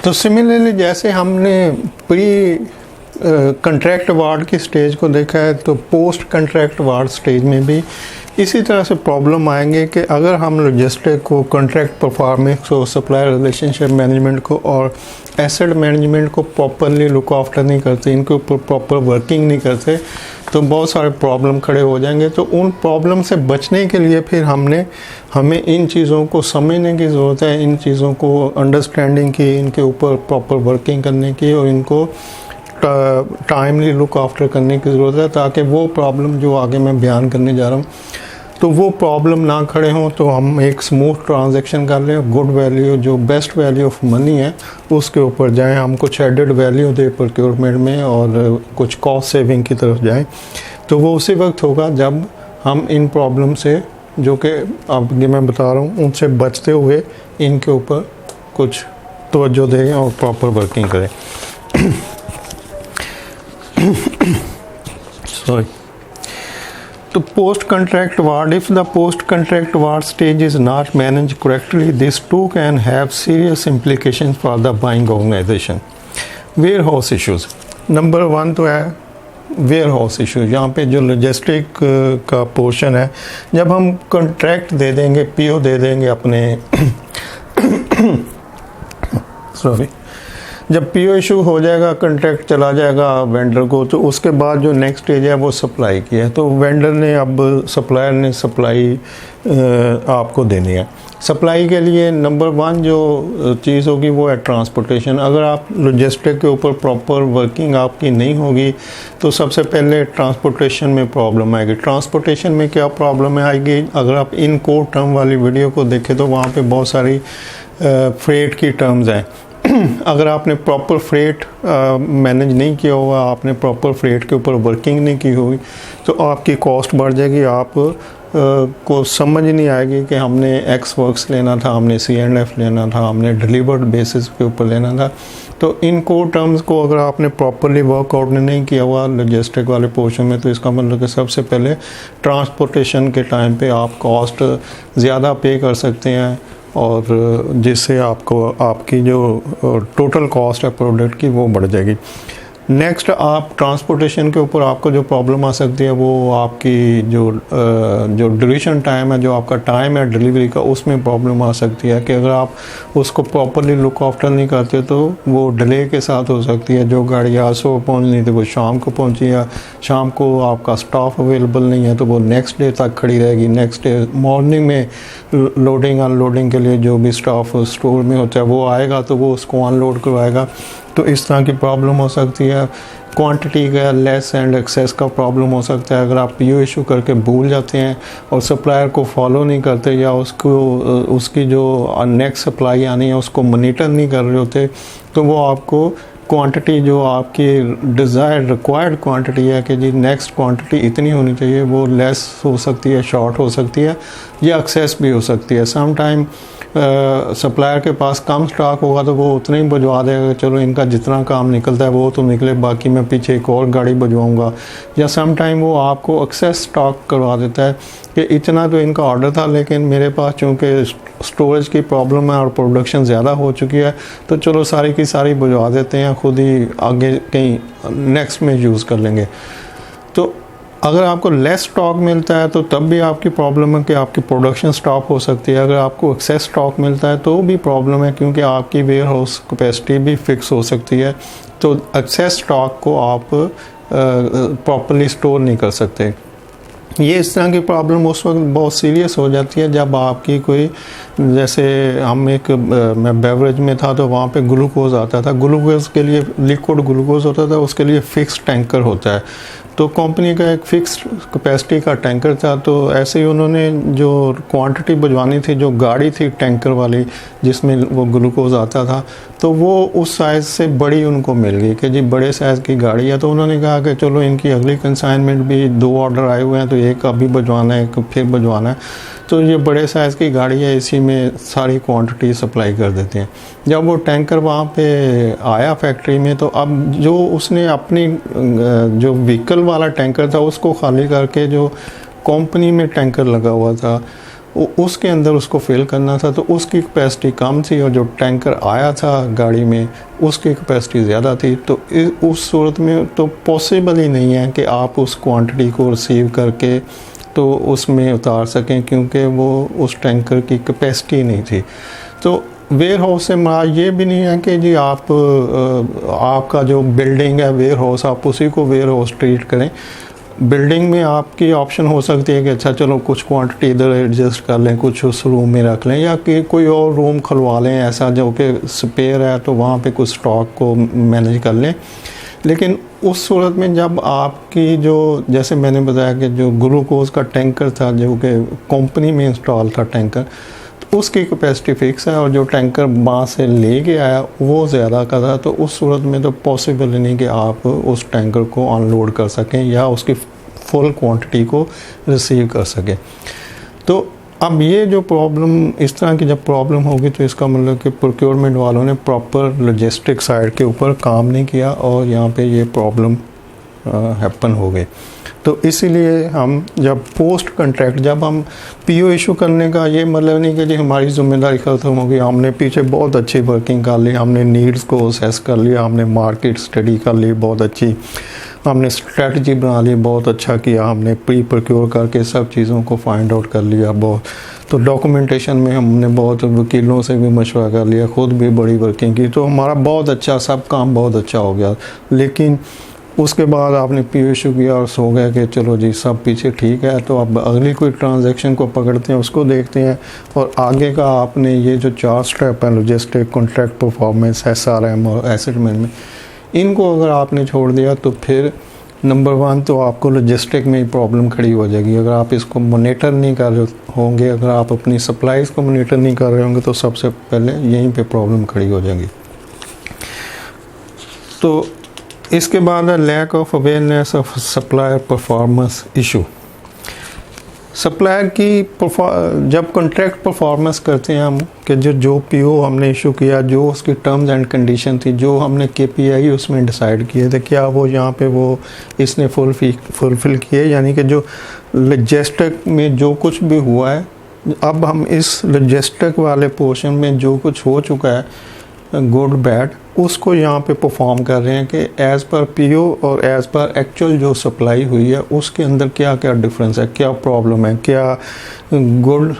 तो सिमिलरली जैसे हमने प्री कंट्रैक्ट अवार्ड की स्टेज को देखा है, तो पोस्ट कंट्रैक्ट अवार्ड स्टेज में भी इसी तरह से प्रॉब्लम आएंगे कि अगर हम लॉजिस्टिक को, कॉन्ट्रैक्ट परफॉर्मेंस को, सप्लायर रिलेशनशिप मैनेजमेंट को और एसेट मैनेजमेंट को प्रॉपरली लुक आफ्टर नहीं करते, इनके ऊपर प्रॉपर वर्किंग नहीं करते, तो बहुत सारे प्रॉब्लम खड़े हो जाएंगे। तो उन प्रॉब्लम से बचने के लिए फिर हमें इन चीज़ों को समझने की ज़रूरत है, इन चीज़ों को अंडरस्टैंडिंग की, इनके ऊपर प्रॉपर वर्किंग करने की और इनको टाइमली लुक आफ्टर करने की ज़रूरत है, ताकि वो प्रॉब्लम जो आगे मैं बयान करने जा रहा हूँ तो वो प्रॉब्लम ना खड़े हों, तो हम एक स्मूथ ट्रांजैक्शन कर लें, गुड वैल्यू, जो बेस्ट वैल्यू ऑफ मनी है उसके ऊपर जाएं, हम कुछ एडेड वैल्यू दें प्रोक्योरमेंट में और कुछ कॉस्ट सेविंग की तरफ जाएं। तो वो उसी वक्त होगा जब हम इन प्रॉब्लम से, जो कि अब मैं बता रहा हूँ, उनसे बचते हुए इनके ऊपर कुछ तवज्जो दें और प्रॉपर वर्किंग करें। सॉरी। तो post contract award, if the post contract award stage is not managed correctly, this too can have serious implications for the buying organization. Warehouse issues, number 1 तो है वेयर हाउस इशू। यहाँ पे जो logistic का portion है, जब हम contract दे देंगे, पीओ दे देंगे अपने सॉरी, जब पीओ इशू हो जाएगा, कॉन्ट्रैक्ट चला जाएगा वेंडर को, तो उसके बाद जो नेक्स्ट स्टेज है वो सप्लाई की है। तो वेंडर ने, अब सप्लायर ने सप्लाई आपको देनी है। सप्लाई के लिए नंबर 1 जो चीज़ होगी वो है ट्रांसपोर्टेशन। अगर आप लॉजिस्टिक के ऊपर प्रॉपर वर्किंग आपकी नहीं होगी तो सबसे पहले ट्रांसपोर्टेशन में प्रॉब्लम आएगी। ट्रांसपोर्टेशन में क्या प्रॉब्लम आएगी, अगर आप इन कोर टर्म वाली वीडियो को देखें तो वहाँ पे बहुत सारी फ्रेट की टर्म्स हैं। अगर आपने प्रॉपर फ्रेट मैनेज नहीं किया होगा, आपने प्रॉपर फ्रेट के ऊपर वर्किंग नहीं की होगी, तो आपकी कॉस्ट बढ़ जाएगी। आप को समझ नहीं आएगी कि हमने एक्स वर्क्स लेना था, हमने C&F लेना था, हमने डिलीवर्ड बेसिस के ऊपर लेना था। तो इन कोर टर्म्स को अगर आपने प्रॉपरली वर्कआउट नहीं किया हुआ लॉजिस्टिक वाले पोर्शन में, तो इसका मतलब कि सबसे पहले ट्रांसपोर्टेशन के टाइम पे आप कॉस्ट ज़्यादा पे कर सकते हैं और जिससे आपकी जो टोटल कॉस्ट है प्रोडक्ट की वो बढ़ जाएगी। नेक्स्ट, आप ट्रांसपोर्टेशन के ऊपर आपको जो प्रॉब्लम आ सकती है वो आपकी जो ड्यूरेशन टाइम है, जो आपका टाइम है डिलीवरी का, उसमें प्रॉब्लम आ सकती है कि अगर आप उसको प्रॉपरली लुक आफ्टर नहीं करते तो वो डिले के साथ हो सकती है। जो गाड़ी आज सुबह पहुँचनी थी वो शाम को पहुँची, या शाम को आपका स्टाफ अवेलेबल नहीं है तो वो नेक्स्ट डे तक खड़ी रहेगी। नेक्स्ट डे मॉर्निंग में लोडिंग अनलोडिंग के लिए जो भी स्टाफ स्टोर में होता है वो आएगा तो वो उसको अनलोड करवाएगा। तो इस तरह की प्रॉब्लम हो सकती है। क्वांटिटी का लेस एंड एक्सेस का प्रॉब्लम हो सकता है। अगर आप पीओ इशू करके भूल जाते हैं और सप्लायर को फॉलो नहीं करते या उसकी जो नेक्स्ट सप्लाई आनी है उसको मॉनिटर नहीं कर रहे होते, तो वो आपको क्वांटिटी जो आपकी डिज़ायर्ड रिक्वायर्ड क्वांटिटी है कि जी नेक्स्ट क्वांटिटी इतनी होनी चाहिए, वो लेस हो सकती है, शॉर्ट हो सकती है या एक्सेस भी हो सकती है। सम टाइम सप्लायर के पास कम स्टॉक होगा तो वो उतना ही भिजवा देगा, चलो इनका जितना काम निकलता है वो तो निकले, बाकी मैं पीछे एक और गाड़ी भिजवाऊँगा। या सम टाइम वो आपको एक्सेस स्टॉक करवा देता है कि इतना तो इनका ऑर्डर था लेकिन मेरे पास चूँकि स्टोरेज की प्रॉब्लम है और प्रोडक्शन ज़्यादा हो चुकी है तो चलो सारी की सारी भिजवा देते हैं, खुद ही आगे कहीं नेक्स्ट में यूज़ कर लेंगे। तो अगर आपको लेस स्टॉक मिलता है तो तब भी आपकी प्रॉब्लम है कि आपकी प्रोडक्शन स्टॉप हो सकती है। अगर आपको एक्सेस स्टॉक मिलता है तो भी प्रॉब्लम है क्योंकि आपकी वेयर हाउस कैपेसिटी भी फिक्स हो सकती है। तो एक्सेस स्टॉक को आप प्रॉपरली स्टोर नहीं कर सकते। ये इस तरह की प्रॉब्लम उस वक्त बहुत सीरियस हो जाती है जब आपकी कोई, जैसे हम मैं बेवरेज में था तो वहाँ पे ग्लूकोज आता था, ग्लूकोज के लिए लिक्विड ग्लूकोज होता था, उसके लिए फ़िक्स टैंकर होता है। तो कंपनी का एक फ़िक्स कैपेसिटी का टैंकर था, तो ऐसे ही उन्होंने जो क्वांटिटी भिजवानी थी, जो गाड़ी थी टैंकर वाली जिसमें वो ग्लूकोज आता था, तो वो उस साइज़ से बड़ी उनको मिल गई कि जी बड़े साइज़ की गाड़ी है। तो उन्होंने कहा कि चलो इनकी अगली कंसाइनमेंट भी 2 ऑर्डर आए हुए हैं, तो एक अभी भिजवाना है, एक फिर भिजवाना है, तो ये बड़े साइज़ की गाड़ी है, इसी में सारी क्वांटिटी सप्लाई कर देते हैं। जब वो टैंकर वहाँ पे आया फैक्ट्री में, तो अब जो उसने अपनी जो व्हीकल वाला टैंकर था उसको खाली करके जो कंपनी में टैंकर लगा हुआ था उसके अंदर उसको फिल करना था, तो उसकी कैपेसिटी कम थी और जो टैंकर आया था गाड़ी में उसकी कैपेसिटी ज़्यादा थी। तो उस सूरत में तो पॉसिबल ही नहीं है कि आप उस क्वांटिटी को रिसीव करके तो उसमें उतार सकें, क्योंकि वो उस टैंकर की कैपेसिटी नहीं थी। तो वेयर हाउस से मराद ये भी नहीं है कि जी आपका जो बिल्डिंग है वेयर हाउस, आप उसी को वेयर हाउस ट्रीट करें। बिल्डिंग में आपकी ऑप्शन हो सकती है कि अच्छा चलो कुछ क्वांटिटी इधर एडजस्ट कर लें, कुछ उस रूम में रख लें, या कि कोई और रूम खुलवा लें ऐसा जो कि स्पेयर है, तो वहाँ पे कुछ स्टॉक को मैनेज कर लें। लेकिन उस सूरत में जब आपकी जो, जैसे मैंने बताया कि जो ग्लूकोज का टैंकर था जो कि कंपनी में इंस्टॉल था टैंकर, तो उसकी कैपेसिटी फिक्स है और जो टैंकर वहाँ से ले के आया वो ज़्यादा का था। तो उस सूरत में तो पॉसिबल नहीं कि आप उस टैंकर को अनलोड कर सकें या उसकी फुल क्वांटिटी को रिसीव कर सकें। तो अब ये जो प्रॉब्लम, इस तरह की जब प्रॉब्लम होगी तो इसका मतलब कि प्रोक्योरमेंट वालों ने प्रॉपर लॉजिस्टिक साइड के ऊपर काम नहीं किया और यहाँ पे ये प्रॉब्लम हैपन हो गई। तो इसीलिए हम जब पोस्ट कॉन्ट्रैक्ट, जब हम पीओ इशू करने का ये मतलब नहीं कि जी हमारी ज़िम्मेदारी ख़त्म हो गई, हमने पीछे बहुत अच्छी वर्किंग कर ली, हमने नीड्स को असेस कर लिया, हमने मार्केट स्टडी कर ली बहुत अच्छी, हमने स्ट्रेटजी बना ली बहुत अच्छा किया, हमने प्री प्रोक्योर करके सब चीज़ों को फाइंड आउट कर लिया बहुत। तो डॉक्यूमेंटेशन में हमने बहुत वकीलों से भी मशवरा कर लिया, ख़ुद भी बड़ी वर्किंग की, तो हमारा बहुत अच्छा सब काम बहुत अच्छा हो गया। लेकिन उसके बाद आपने पीओ इशू किया और सो गया कि चलो जी सब पीछे ठीक है, तो अब अगली कोई ट्रांजैक्शन को पकड़ते हैं, उसको देखते हैं। और आगे का आपने ये जो 4 स्टेप हैं, लॉजिस्टिक, कॉन्ट्रैक्ट परफॉर्मेंस, एसआरएम और एसेट मैनेजमेंट, इनको अगर आपने छोड़ दिया तो फिर नंबर 1 तो आपको लॉजिस्टिक में ही प्रॉब्लम खड़ी हो जाएगी। अगर आप इसको मॉनिटर नहीं कर रहे होंगे, अगर आप अपनी सप्लाईज़ को मॉनिटर नहीं कर रहे होंगे, तो सबसे पहले यहीं पे प्रॉब्लम खड़ी हो जाएगी। तो इसके बाद है lack of awareness of supplier performance issue. Supplier की जब कॉन्ट्रैक्ट परफॉर्मेंस करते हैं हम कि जो पीओ हमने इशू किया, जो उसकी टर्म्स एंड कंडीशन थी, जो हमने केपीआई उसमें डिसाइड किए थे, क्या वो यहाँ पे वो इसने फुलफिल किए, यानी कि जो लॉजिस्टिक में जो कुछ भी हुआ है, अब हम इस लॉजिस्टिक वाले पोर्शन में जो कुछ हो चुका है गुड बैड, उसको यहाँ पे परफॉर्म कर रहे हैं कि एज़ पर पीओ और एज़ पर एक्चुअल जो सप्लाई हुई है उसके अंदर क्या क्या डिफरेंस है, क्या प्रॉब्लम है, क्या गुड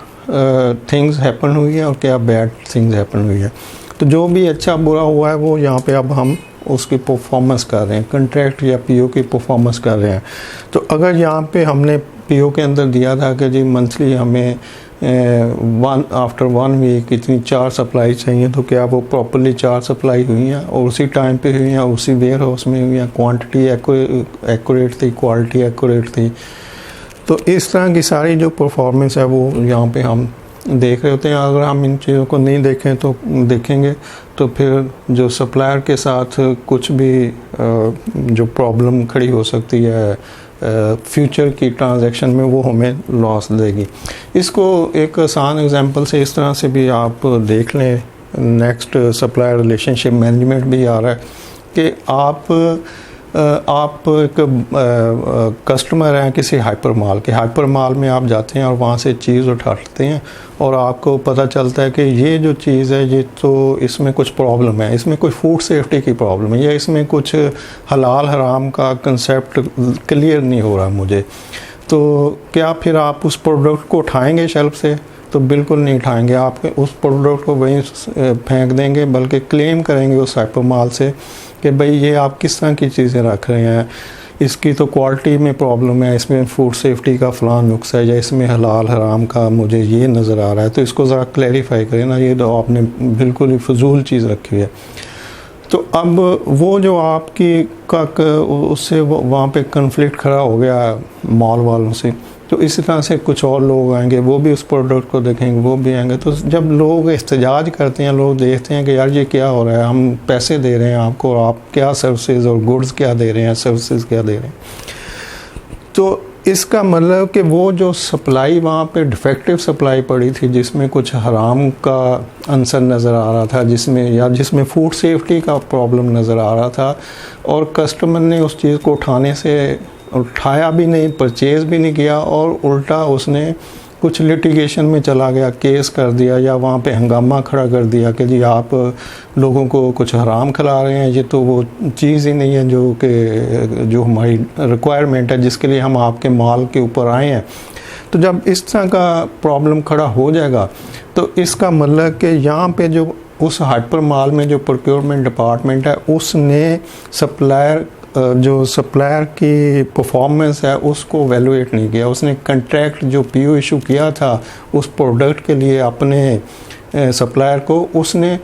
थिंग्स हैपन हुई है और क्या बैड थिंग्स हैपन हुई है। तो जो भी अच्छा बुरा हुआ है वो यहाँ पे अब हम उसकी परफॉर्मेंस कर रहे हैं, कॉन्ट्रैक्ट या पीओ की परफॉर्मेंस कर रहे हैं। तो अगर यहाँ पे हमने पीओ के अंदर दिया था कि जी मंथली हमें आफ्टर 1 वीक इतनी 4 सप्लाई चाहिए, तो क्या वो प्रॉपरली 4 सप्लाई हुई हैं और उसी टाइम पे हुई हैं, उसी वेयर हाउस में हुई हैं, क्वांटिटी एक्यूरेट थी, क्वालिटी एक्यूरेट थी। तो इस तरह की सारी जो परफॉर्मेंस है वो यहाँ पे हम देख रहे होते हैं। अगर हम इन चीज़ों को नहीं देखेंगे तो फिर जो सप्लायर के साथ कुछ भी जो प्रॉब्लम खड़ी हो सकती है फ्यूचर की ट्रांजैक्शन में, वो हमें लॉस देगी। इसको एक आसान एग्जांपल से इस तरह से भी आप देख लें, नेक्स्ट सप्लायर रिलेशनशिप मैनेजमेंट भी आ रहा है कि आप एक कस्टमर हैं किसी हाइपर माल के, हाइपर माल में आप जाते हैं और वहाँ से चीज़ उठाते हैं और आपको पता चलता है कि ये जो चीज़ है ये तो इसमें कुछ प्रॉब्लम है, इसमें कोई फूड सेफ्टी की प्रॉब्लम है या इसमें कुछ हलाल हराम का कंसेप्ट क्लियर नहीं हो रहा मुझे। तो क्या फिर आप उस प्रोडक्ट को उठाएंगे शेल्फ से? तो बिल्कुल नहीं उठाएंगे, आप उस प्रोडक्ट को वहीं फेंक देंगे, बल्कि क्लेम करेंगे उस हाइपर माल से कि भाई ये आप किस तरह की चीज़ें रख रहे हैं, इसकी तो क्वालिटी में प्रॉब्लम है, इसमें फूड सेफ्टी का फ़लाँ नुक्स है या इसमें हलाल हराम का मुझे ये नज़र आ रहा है, तो इसको ज़रा क्लैरिफाई करें ना, ये तो आपने बिल्कुल ही फजूल चीज़ रखी हुई है। तो अब वो जो आपकी उससे वहाँ पे कन्फ्लिक्ट खड़ा हो गया मॉल वालों से, तो इसी तरह से कुछ और लोग आएंगे, वो भी उस प्रोडक्ट को देखेंगे, वो भी आएंगे। तो जब लोग एहतजाज करते हैं, लोग देखते हैं कि यार ये क्या हो रहा है, हम पैसे दे रहे हैं आपको और आप क्या सर्विसेज और गुड्स क्या दे रहे हैं, सर्विसेज क्या दे रहे हैं, तो इसका मतलब कि वो जो सप्लाई वहाँ पे डिफेक्टिव सप्लाई पड़ी थी, जिसमें कुछ हराम का अंसर नज़र आ रहा था, जिसमें फूड सेफ्टी का प्रॉब्लम नज़र आ रहा था, और कस्टमर ने उस चीज़ को उठाया भी नहीं, परचेज़ भी नहीं किया, और उल्टा उसने कुछ लिटिगेशन में चला गया, केस कर दिया या वहाँ पे हंगामा खड़ा कर दिया कि जी आप लोगों को कुछ हराम खिला रहे हैं, ये तो वो चीज़ ही नहीं है जो हमारी रिक्वायरमेंट है, जिसके लिए हम आपके माल के ऊपर आए हैं। तो जब इस तरह का प्रॉब्लम खड़ा हो जाएगा तो इसका मतलब कि यहाँ पे जो उस हाइपर माल में जो प्रोक्योरमेंट डिपार्टमेंट है उसने सप्लायर की परफॉर्मेंस है उसको वैल्यूएट नहीं किया। उसने कंट्रैक्ट जो पीओ इशू किया था उस प्रोडक्ट के लिए अपने सप्लायर को, उसने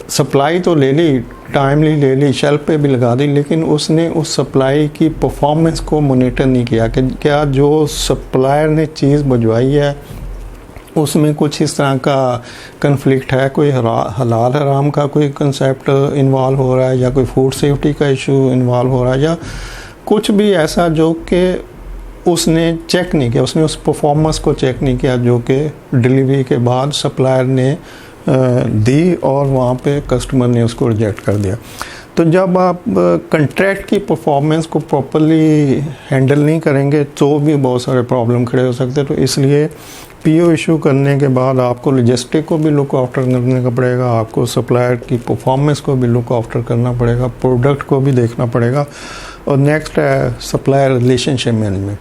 सप्लाई तो ले ली, टाइमली ले ली, शेल्फ पे भी लगा दी, लेकिन उसने उस सप्लाई की परफॉर्मेंस को मॉनिटर नहीं किया कि क्या जो सप्लायर ने चीज़ भिजवाई है उसमें कुछ इस तरह का कन्फ्लिक्ट है, कोई हलाल हराम का कोई कंसेप्ट इन्वॉल्व हो रहा है या कोई फूड सेफ्टी का इशू इन्वॉल्व हो रहा है या कुछ भी ऐसा जो कि उसने चेक नहीं किया, उसने उस परफॉर्मेंस को चेक नहीं किया जो कि डिलीवरी के बाद सप्लायर ने दी और वहाँ पे कस्टमर ने उसको रिजेक्ट कर दिया। तो जब आप कंट्रैक्ट की परफॉर्मेंस को प्रॉपरली हैंडल नहीं करेंगे तो भी बहुत सारे प्रॉब्लम खड़े हो सकते हैं। तो इसलिए पीओ इशू करने के बाद आपको लॉजिस्टिक को भी लुक आफ्टर करने का पड़ेगा, आपको सप्लायर की परफॉर्मेंस को भी लुक आफ्टर करना पड़ेगा, प्रोडक्ट को भी देखना पड़ेगा। और नेक्स्ट है supplier relationship management.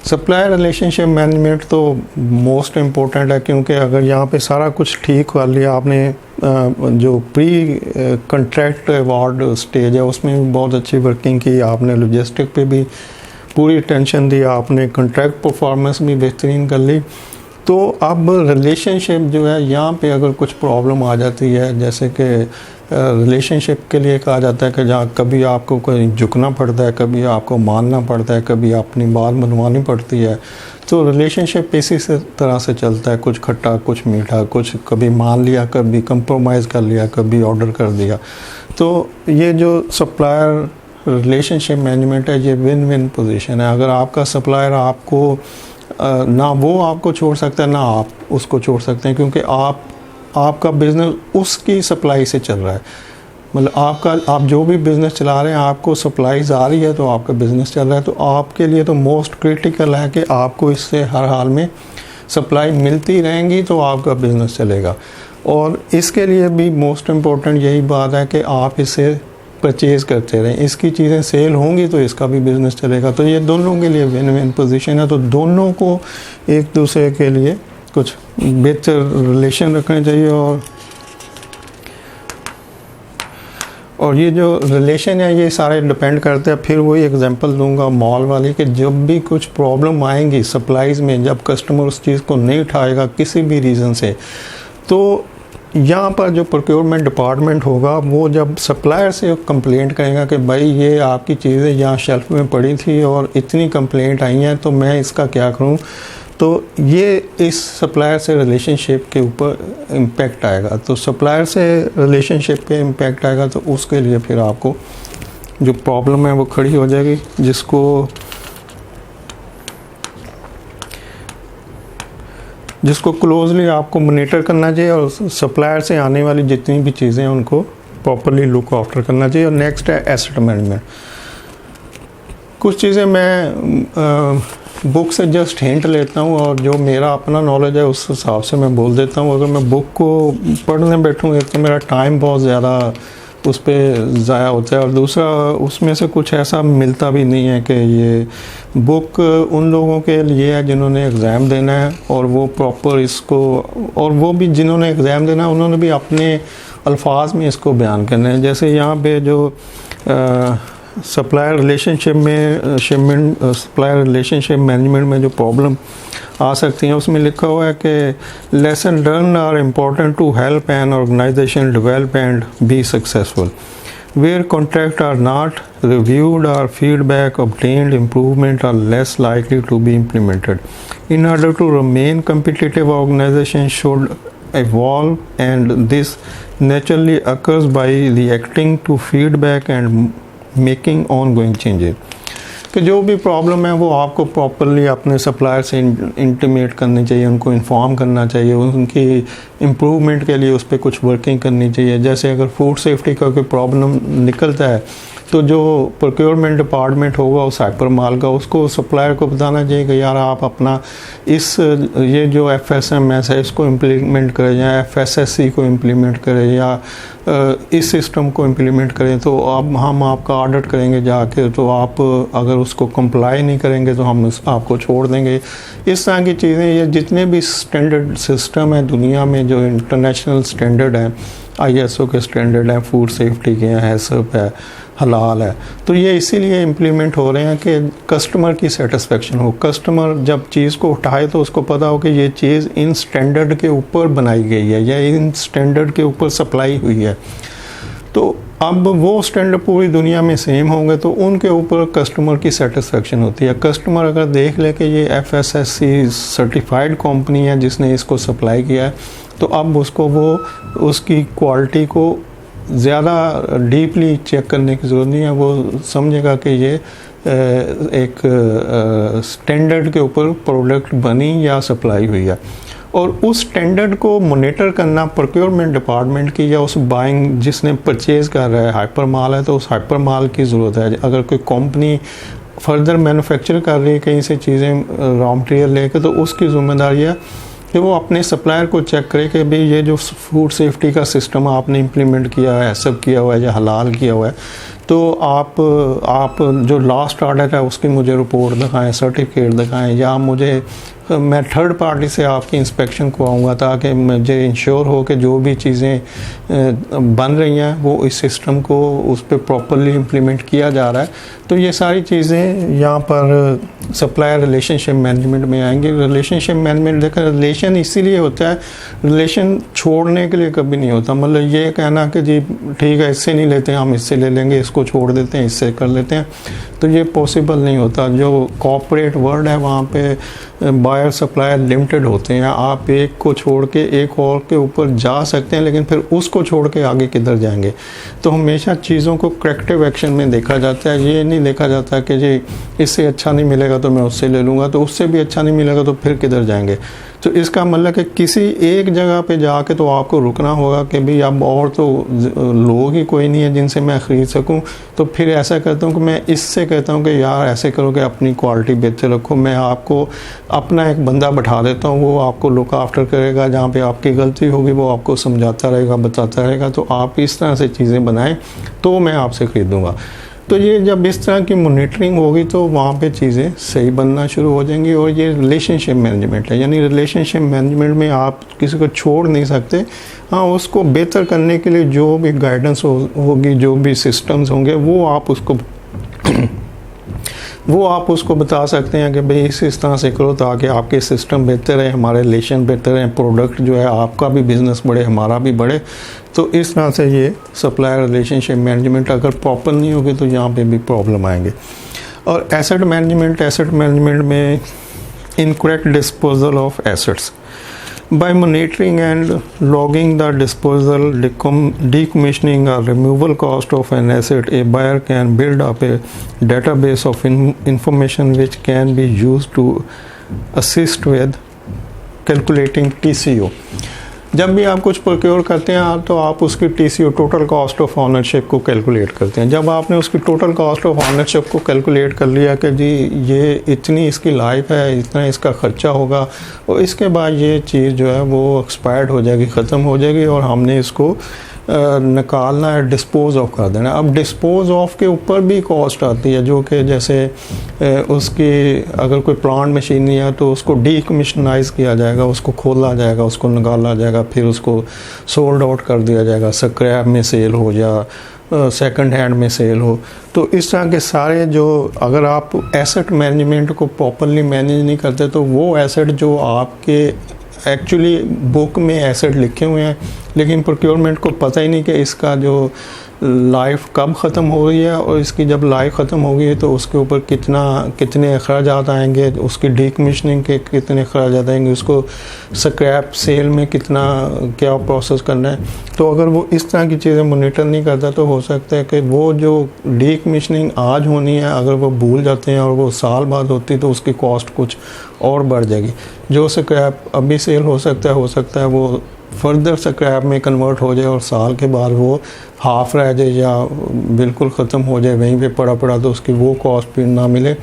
Supplier relationship management तो मोस्ट इम्पोर्टेंट है, क्योंकि अगर यहाँ पे सारा कुछ ठीक कर लिया आपने, जो प्री कंट्रैक्ट अवार्ड स्टेज है उसमें भी बहुत अच्छी वर्किंग की, आपने लॉजिस्टिक पे भी पूरी अटेंशन दी, आपने कंट्रैक्ट परफॉर्मेंस भी बेहतरीन कर ली, तो अब रिलेशनशिप जो है यहाँ पे अगर कुछ प्रॉब्लम आ जाती है, जैसे कि रिलेशनशिप के लिए कहा जाता है कि जहाँ कभी आपको कोई झुकना पड़ता है, कभी आपको मानना पड़ता है, कभी अपनी बात मनवानी पड़ती है, तो रिलेशनशिप इसी से तरह से चलता है, कुछ खट्टा कुछ मीठा, कुछ कभी मान लिया, कभी कंप्रोमाइज़ कर लिया, कभी ऑर्डर कर दिया। तो ये जो सप्लायर रिलेशनशिप मैनेजमेंट है ये विन विन पोजीशन है। अगर आपका सप्लायर आपको ना वो आपको छोड़ सकता है ना आप उसको छोड़ सकते हैं, क्योंकि आपका बिज़नेस उसकी सप्लाई से चल रहा है। मतलब आप जो भी बिज़नेस चला रहे हैं, आपको सप्लाईज आ रही है तो आपका बिज़नेस चल रहा है। तो आपके लिए तो मोस्ट क्रिटिकल है कि आपको इससे हर हाल में सप्लाई मिलती रहेंगी तो आपका बिज़नेस चलेगा। और इसके लिए भी मोस्ट इम्पोर्टेंट यही बात है कि आप इसे परचेज़ करते रहें, इसकी चीज़ें सेल होंगी तो इसका भी बिज़नेस चलेगा। तो ये दोनों के लिए विन विन पोजीशन है। तो दोनों को एक दूसरे के लिए कुछ बेहतर रिलेशन रखने चाहिए। और ये जो रिलेशन है ये सारे डिपेंड करते हैं, फिर वही एग्जांपल दूंगा मॉल वाली, कि जब भी कुछ प्रॉब्लम आएंगी सप्लाईज़ में, जब कस्टमर उस चीज़ को नहीं उठाएगा किसी भी रीज़न से, तो यहाँ पर जो प्रोक्योरमेंट डिपार्टमेंट होगा वो जब सप्लायर से कंप्लेंट करेगा कि भाई ये आपकी चीज़ें यहाँ शेल्फ में पड़ी थी और इतनी कंप्लेंट आई हैं तो मैं इसका क्या करूँ, तो ये इस सप्लायर से रिलेशनशिप के ऊपर इम्पेक्ट आएगा। तो सप्लायर से रिलेशनशिप पे इम्पेक्ट आएगा तो उसके लिए फिर आपको जो प्रॉब्लम है वो खड़ी हो जाएगी, जिसको क्लोजली आपको मॉनिटर करना चाहिए और सप्लायर से आने वाली जितनी भी चीज़ें हैं उनको प्रॉपरली लुक आफ्टर करना चाहिए। और नेक्स्ट है एसेट मैनेजमेंट। कुछ चीज़ें मैं बुक से जस्ट हिंट लेता हूँ और जो मेरा अपना नॉलेज है उस हिसाब से मैं बोल देता हूँ। अगर मैं बुक को पढ़ने बैठूँ एक तो मेरा टाइम बहुत ज़्यादा उस पर ज़ाया होता है, और दूसरा उसमें से कुछ ऐसा मिलता भी नहीं है कि ये बुक उन लोगों के लिए है जिन्होंने एग्ज़ाम देना है और वो प्रॉपर इसको, और वो भी जिन्होंने एग्ज़ाम देना है उन्होंने भी अपने अल्फाज में इसको बयान करना है। जैसे यहाँ पे जो सप्लायर रिलेशनशिप मैनेजमेंट में जो प्रॉब्लम आ सकती हैं उसमें लिखा हुआ है कि lesson learn are important to help an organisation develop and be successful. Where contract are not reviewed और feedback obtained improvement are less likely to be implemented. In order to remain competitive, organizations should evolve, and this naturally occurs by reacting to feedback and making on going changes. कि जो भी problem है वो आपको properly अपने supplier से intimate करनी चाहिए, उनको इन्फॉर्म करना चाहिए, उनकी इम्प्रूवमेंट के लिए उस पर कुछ वर्किंग करनी चाहिए। जैसे अगर फूड सेफ्टी का कोई प्रॉब्लम निकलता है तो जो प्रोक्योरमेंट डिपार्टमेंट होगा उस हाइपर माल का, उसको सप्लायर को बताना चाहिए कि यार आप अपना ये जो FSMS है इसको इम्प्लीमेंट करें, या FSSC को इम्प्लीमेंट करें, या इस सिस्टम को इम्प्लीमेंट करें, तो अब हम आपका ऑडिट करेंगे जाके, तो आप अगर उसको कंप्लाई नहीं करेंगे तो हम आपको छोड़ देंगे। इस तरह की चीज़ें, ये जितने भी स्टैंडर्ड सिस्टम है दुनिया में, जो इंटरनेशनल स्टैंडर्ड है, ISO के स्टैंडर्ड हैं, फूड सेफ्टी के हैं, हैसप है, हलाल है, तो ये इसीलिए इम्प्लीमेंट हो रहे हैं कि कस्टमर की सेटिस्फेक्शन हो। कस्टमर जब चीज़ को उठाए तो उसको पता हो कि ये चीज़ इन स्टैंडर्ड के ऊपर बनाई गई है या इन स्टैंडर्ड के ऊपर सप्लाई हुई है। तो अब वो स्टैंडर्ड पूरी दुनिया में सेम होंगे तो उनके ऊपर कस्टमर की सेटिस्फेक्शन होती है। कस्टमर अगर देख ले कि ये FSSC सर्टिफाइड कंपनी है जिसने इसको सप्लाई किया है, तो अब उसको उसकी क्वालिटी को ज़्यादा डीपली चेक करने की ज़रूरत नहीं है। वो समझेगा कि ये एक स्टैंडर्ड के ऊपर प्रोडक्ट बनी या सप्लाई हुई है, और उस स्टैंडर्ड को मॉनिटर करना प्रोक्योरमेंट डिपार्टमेंट की या उस बाइंग जिसने परचेज़ कर रहा है, हाइपर माल है तो उस हाइपर माल की ज़रूरत है। अगर कोई कंपनी फर्दर मैन्युफैक्चर कर रही है कहीं से चीज़ें रॉ मटेरियल लेकर, तो उसकी जिम्मेदारी है कि वो अपने सप्लायर को चेक करे कि भाई ये जो फूड सेफ्टी का सिस्टम आपने इम्प्लीमेंट किया है, सब किया हुआ है या हलाल किया हुआ है, तो आप जो लास्ट ऑर्डर है उसकी मुझे रिपोर्ट दिखाएं, सर्टिफिकेट दिखाएं, या मैं थर्ड पार्टी से आपकी इंस्पेक्शन करवाऊंगा ताकि मुझे इंश्योर हो कि जो भी चीज़ें बन रही हैं वो इस सिस्टम को उस पर प्रॉपरली इम्प्लीमेंट किया जा रहा है। तो ये सारी चीज़ें यहाँ पर सप्लायर रिलेशनशिप मैनेजमेंट में आएंगी। रिलेशनशिप मैनेजमेंट देखा, रिलेशन इसीलिए होता है, रिलेशन छोड़ने के लिए कभी नहीं होता। मतलब ये कहना कि जी ठीक है इससे नहीं लेते हम इससे ले लेंगे, इसको छोड़ देते हैं, इससे कर लेते हैं, तो ये पॉसिबल नहीं होता। जो कॉर्पोरेट वर्ल्ड है वहाँ पे बायर सप्लायर लिमिटेड होते हैं। आप एक को छोड़ के एक और के ऊपर जा सकते हैं, लेकिन फिर उसको छोड़ के आगे किधर जाएंगे। तो हमेशा चीज़ों को करेक्टिव एक्शन में देखा जाता है। ये नहीं देखा जाता कि जी इससे अच्छा नहीं मिलेगा तो मैं उससे ले लूँगा, तो उससे भी अच्छा नहीं मिलेगा तो फिर किधर जाएंगे। तो इसका मतलब कि किसी एक जगह पे जाके तो आपको रुकना होगा कि भाई अब और तो लोग ही कोई नहीं है जिनसे मैं ख़रीद सकूं, तो फिर ऐसा करता हूं कि मैं इससे कहता हूं कि यार ऐसे करो कि अपनी क्वालिटी बेहतर रखो, मैं आपको अपना एक बंदा बैठा देता हूं, वो आपको लुक आफ्टर करेगा, जहाँ पे आपकी गलती होगी वो आपको समझाता रहेगा, बताता रहेगा। तो आप इस तरह से चीज़ें बनाएं तो मैं आपसे ख़रीदूँगा। तो ये जब इस तरह की मॉनिटरिंग होगी तो वहाँ पे चीज़ें सही बनना शुरू हो जाएंगी। और ये रिलेशनशिप मैनेजमेंट है, यानी रिलेशनशिप मैनेजमेंट में आप किसी को छोड़ नहीं सकते। हाँ, उसको बेहतर करने के लिए जो भी गाइडेंस होगी, जो भी सिस्टम्स होंगे, वो आप उसको बता सकते हैं कि भाई इस तरह से करो ताकि आपके सिस्टम बेहतर है, हमारे रिलेशन बेहतर हैं, प्रोडक्ट जो है आपका भी बिज़नेस बढ़े, हमारा भी बढ़े। तो इस तरह से ये सप्लायर रिलेशनशिप मैनेजमेंट अगर प्रॉपर नहीं होगी तो यहाँ पे भी प्रॉब्लम आएंगे। और एसेट मैनेजमेंट में incorrect disposal of assets by monitoring and logging the disposal, decommissioning or removal cost of an asset, a buyer can build up a database of information which can be used to assist with calculating TCO. जब भी आप कुछ procure करते हैं तो आप उसकी TCO, total cost of ownership को कैलकुलेट करते हैं। जब आपने उसकी टोटल कॉस्ट ऑफ ऑनरशिप को कैलकुलेट कर लिया कि जी ये इतनी इसकी लाइफ है, इतना इसका ख़र्चा होगा, और इसके बाद ये चीज़ जो है वो एक्सपायर्ड हो जाएगी, ख़त्म हो जाएगी, और हमने इसको निकालना है, डिस्पोज ऑफ कर देना। अब डिस्पोज ऑफ के ऊपर भी कॉस्ट आती है, जो कि जैसे उसकी अगर कोई प्लांट मशीनरी है तो उसको डीकमिशनाइज किया जाएगा, उसको खोला जाएगा, उसको निकाला जाएगा, फिर उसको सोल्ड आउट कर दिया जाएगा, स्क्रैप में सेल हो या सेकंड हैंड में सेल हो। तो इस तरह के सारे जो, अगर आप एसेट मैनेजमेंट को प्रॉपरली मैनेज नहीं करते तो वो एसेट जो आपके एक्चुअली बुक में एसेट लिखे हुए हैं, लेकिन प्रोक्योरमेंट को पता ही नहीं कि इसका जो लाइफ कब ख़त्म हो रही है, और इसकी जब लाइफ ख़त्म होगी तो उसके ऊपर कितने अखराजात आएंगे, उसकी डीकमिशनिंग के कितने अखराजात आएंगे, उसको स्क्रैप सेल में क्या प्रोसेस करना है। तो अगर वो इस तरह की चीज़ें मॉनिटर नहीं करता तो हो सकता है कि वो जो डीकमिशनिंग आज होनी है अगर वो भूल जाते हैं और वो साल बाद होती तो उसकी कॉस्ट कुछ और बढ़ जाएगी। जो स्क्रैप अभी सेल हो सकता है वो फर्दर स्क्रैप में कन्वर्ट हो जाए और साल के बाद वो हाफ रह जाए या बिल्कुल ख़त्म हो जाए वहीं पे पड़ा पड़ा, तो उसकी वो कॉस्ट भी ना मिले।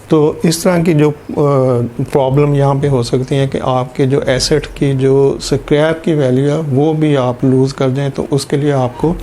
तो इस तरह की जो प्रॉब्लम यहाँ पे हो सकती है कि आपके जो एसेट की जो स्क्रैप की वैल्यू है वो भी आप लूज़ कर दें, तो उसके लिए आपको